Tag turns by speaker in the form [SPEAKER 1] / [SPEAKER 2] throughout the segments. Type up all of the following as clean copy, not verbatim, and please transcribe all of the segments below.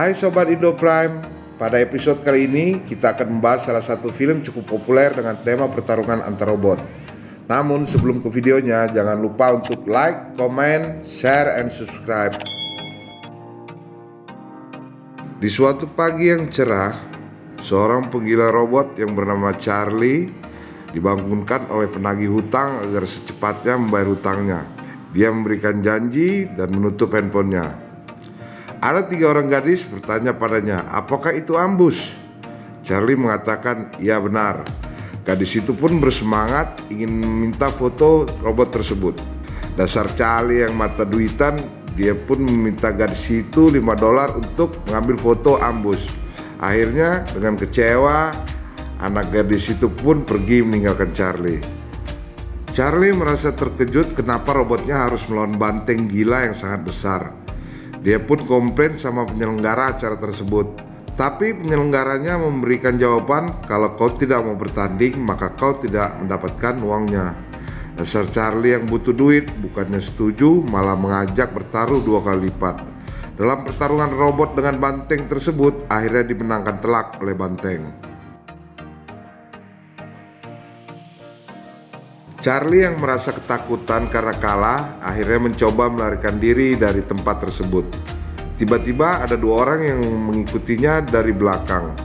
[SPEAKER 1] Hai Sobat Indo Prime, pada episode kali ini kita akan membahas salah satu film cukup populer dengan tema pertarungan antar robot. Namun sebelum ke videonya, jangan lupa untuk like, comment, share, and subscribe. Di suatu pagi yang cerah, seorang penggila robot yang bernama Charlie dibangunkan oleh penagih hutang agar secepatnya membayar hutangnya. Dia memberikan janji dan menutup handphonenya. Ada 3 orang gadis bertanya padanya, apakah itu ambush? Charlie mengatakan, iya benar. Gadis itu pun bersemangat ingin meminta foto robot tersebut. Dasar Charlie yang mata duitan, dia pun meminta gadis itu $5 untuk mengambil foto ambush. Akhirnya dengan kecewa, anak gadis itu pun pergi meninggalkan Charlie. Charlie merasa terkejut kenapa robotnya harus melawan banteng gila yang sangat besar. Dia pun komplain sama penyelenggara acara tersebut. Tapi penyelenggaranya memberikan jawaban, kalau kau tidak mau bertanding maka kau tidak mendapatkan uangnya. Dasar Charlie yang butuh duit, bukannya setuju malah mengajak bertaruh 2 kali lipat. Dalam pertarungan robot dengan banteng tersebut, akhirnya dimenangkan telak oleh banteng. Charlie yang merasa ketakutan karena kalah akhirnya mencoba melarikan diri dari tempat tersebut. Tiba-tiba ada 2 orang yang mengikutinya dari belakang.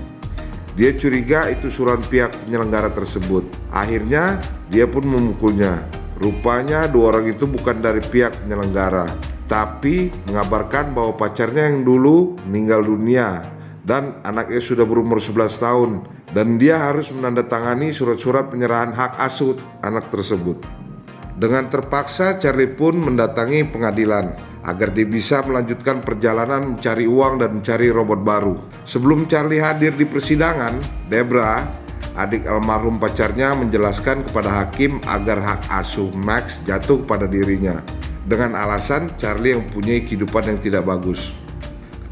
[SPEAKER 1] Dia curiga itu suruhan pihak penyelenggara tersebut. Akhirnya dia pun memukulnya. Rupanya 2 orang itu bukan dari pihak penyelenggara, tapi mengabarkan bahwa pacarnya yang dulu meninggal dunia dan anaknya sudah berumur 11 tahun. Dan dia harus menandatangani surat-surat penyerahan hak asuh anak tersebut. Dengan terpaksa Charlie pun mendatangi pengadilan agar dia bisa melanjutkan perjalanan mencari uang dan mencari robot baru. Sebelum Charlie hadir di persidangan, Debra, adik almarhum pacarnya, menjelaskan kepada hakim agar hak asuh Max jatuh kepada dirinya dengan alasan Charlie yang mempunyai kehidupan yang tidak bagus.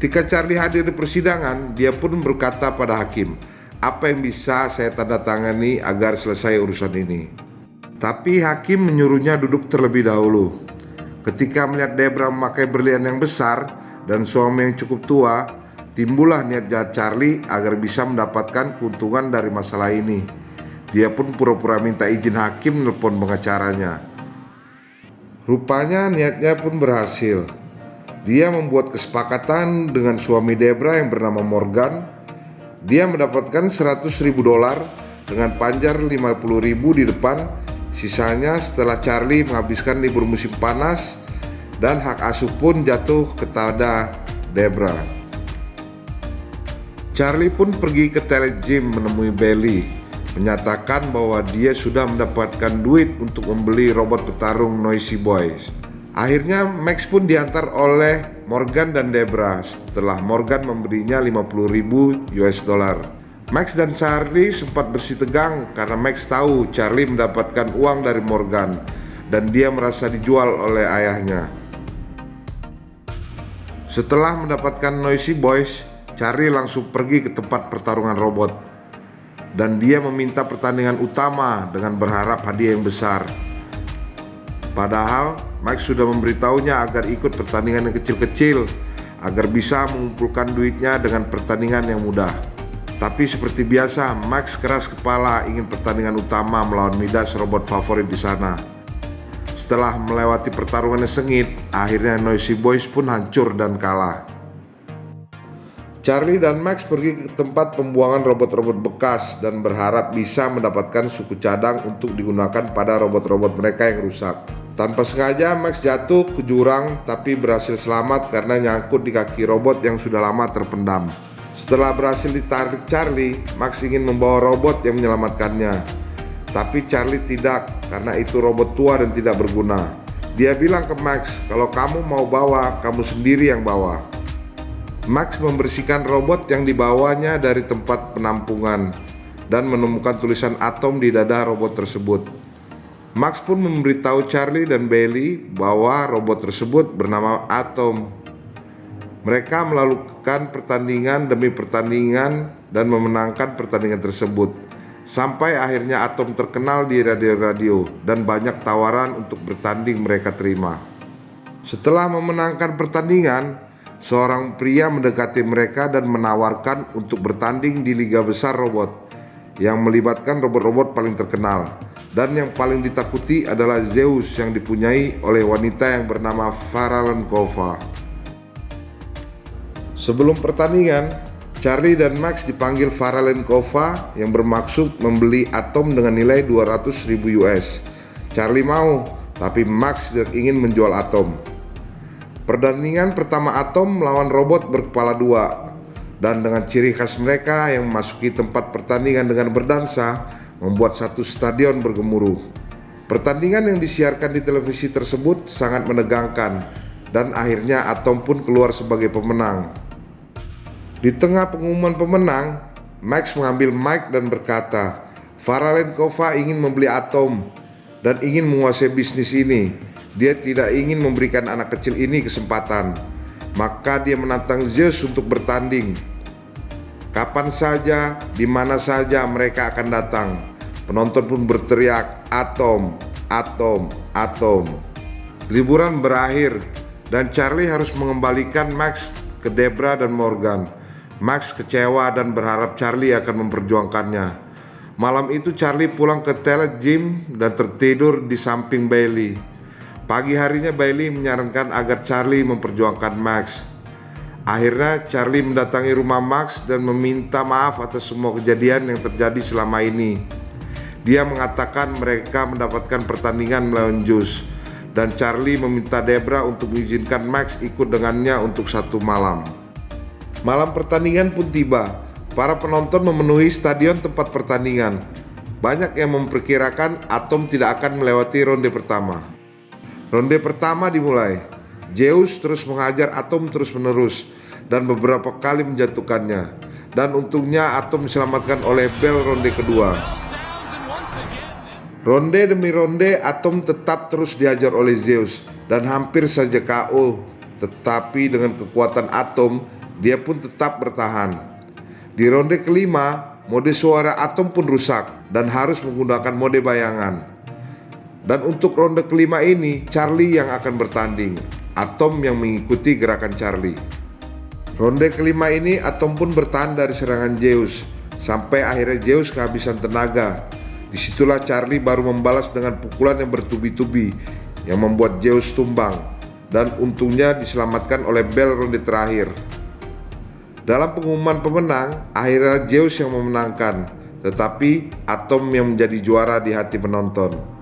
[SPEAKER 1] Ketika Charlie hadir di persidangan, dia pun berkata pada hakim, apa yang bisa saya tanda tangani agar selesai urusan ini? Tapi hakim menyuruhnya duduk terlebih dahulu. Ketika melihat Debra memakai berlian yang besar dan suami yang cukup tua, timbullah niat jahat Charlie agar bisa mendapatkan keuntungan dari masalah ini. Dia pun pura-pura minta izin hakim menelpon pengacaranya. Rupanya niatnya pun berhasil. Dia membuat kesepakatan dengan suami Debra yang bernama Morgan. Dia mendapatkan $100.000 dengan panjar $50.000 di depan. Sisanya setelah Charlie menghabiskan libur musim panas dan hak asuh pun jatuh kepada Debra. Charlie pun pergi ke telegym menemui Bailey, menyatakan bahwa dia sudah mendapatkan duit untuk membeli robot petarung Noisy Boys. Akhirnya Max pun diantar oleh Morgan dan Debra setelah Morgan memberinya $50.000. Max dan Charlie sempat bersitegang karena Max tahu Charlie mendapatkan uang dari Morgan dan dia merasa dijual oleh ayahnya. Setelah mendapatkan Noisy Boys, Charlie langsung pergi ke tempat pertarungan robot dan dia meminta pertandingan utama dengan berharap hadiah yang besar. Padahal Max sudah memberitahunya agar ikut pertandingan yang kecil-kecil agar bisa mengumpulkan duitnya dengan pertandingan yang mudah. Tapi seperti biasa, Max keras kepala ingin pertandingan utama melawan Midas, robot favorit di sana. Setelah melewati pertarungan yang sengit, akhirnya Noisy Boys pun hancur dan kalah. Charlie dan Max pergi ke tempat pembuangan robot-robot bekas dan berharap bisa mendapatkan suku cadang untuk digunakan pada robot-robot mereka yang rusak. Tanpa sengaja Max jatuh ke jurang tapi berhasil selamat karena nyangkut di kaki robot yang sudah lama terpendam. Setelah berhasil ditarik Charlie, Max ingin membawa robot yang menyelamatkannya. Tapi Charlie tidak karena itu robot tua dan tidak berguna. Dia bilang ke Max, kalau kamu mau bawa, kamu sendiri yang bawa. Max membersihkan robot yang dibawanya dari tempat penampungan dan menemukan tulisan atom di dada robot tersebut. Max pun memberitahu Charlie dan Bailey bahwa robot tersebut bernama Atom. Mereka melakukan pertandingan demi pertandingan dan memenangkan pertandingan tersebut. Sampai akhirnya Atom terkenal di radio-radio dan banyak tawaran untuk bertanding mereka terima. Setelah memenangkan pertandingan, seorang pria mendekati mereka dan menawarkan untuk bertanding di liga besar robot yang melibatkan robot-robot paling terkenal. Dan yang paling ditakuti adalah Zeus yang dipunyai oleh wanita yang bernama Faralenkova. Sebelum pertandingan, Charlie dan Max dipanggil Faralenkova yang bermaksud membeli Atom dengan nilai 200.000 US. Charlie mau, tapi Max tidak ingin menjual Atom. Pertandingan pertama Atom melawan robot berkepala dua, dan dengan ciri khas mereka yang memasuki tempat pertandingan dengan berdansa, membuat satu stadion bergemuruh. Pertandingan yang disiarkan di televisi tersebut sangat menegangkan, dan akhirnya Atom pun keluar sebagai pemenang. Di tengah pengumuman pemenang, Max mengambil mic dan berkata, Faralenkova ingin membeli Atom dan ingin menguasai bisnis ini. Dia tidak ingin memberikan anak kecil ini kesempatan. Maka dia menantang Zeus untuk bertanding. Kapan saja, di mana saja mereka akan datang. Penonton pun berteriak, Atom, Atom, Atom. Liburan berakhir dan Charlie harus mengembalikan Max ke Debra dan Morgan. Max kecewa dan berharap Charlie akan memperjuangkannya. Malam itu Charlie pulang ke toilet gym dan tertidur di samping Bailey. Pagi harinya Bailey menyarankan agar Charlie memperjuangkan Max. Akhirnya Charlie mendatangi rumah Max dan meminta maaf atas semua kejadian yang terjadi selama ini. Dia mengatakan mereka mendapatkan pertandingan melawan Zeus, dan Charlie meminta Debra untuk mengizinkan Max ikut dengannya untuk satu malam. Malam pertandingan pun tiba. Para penonton memenuhi stadion tempat pertandingan. Banyak yang memperkirakan Atom tidak akan melewati ronde pertama. Ronde pertama dimulai. Zeus terus menghajar Atom terus-menerus dan beberapa kali menjatuhkannya. Dan untungnya Atom diselamatkan oleh bel ronde kedua. Ronde demi ronde Atom tetap terus dihajar oleh Zeus dan hampir saja KO. Tetapi dengan kekuatan Atom, dia pun tetap bertahan. Di ronde kelima, mode suara Atom pun rusak dan harus menggunakan mode bayangan. Dan untuk ronde kelima ini, Charlie yang akan bertanding. Atom yang mengikuti gerakan Charlie. Ronde kelima ini Atom pun bertahan dari serangan Zeus sampai akhirnya Zeus kehabisan tenaga. Disitulah Charlie baru membalas dengan pukulan yang bertubi-tubi yang membuat Zeus tumbang, dan untungnya diselamatkan oleh bel ronde terakhir. Dalam pengumuman pemenang, akhirnya Zeus yang memenangkan, tetapi Atom yang menjadi juara di hati penonton.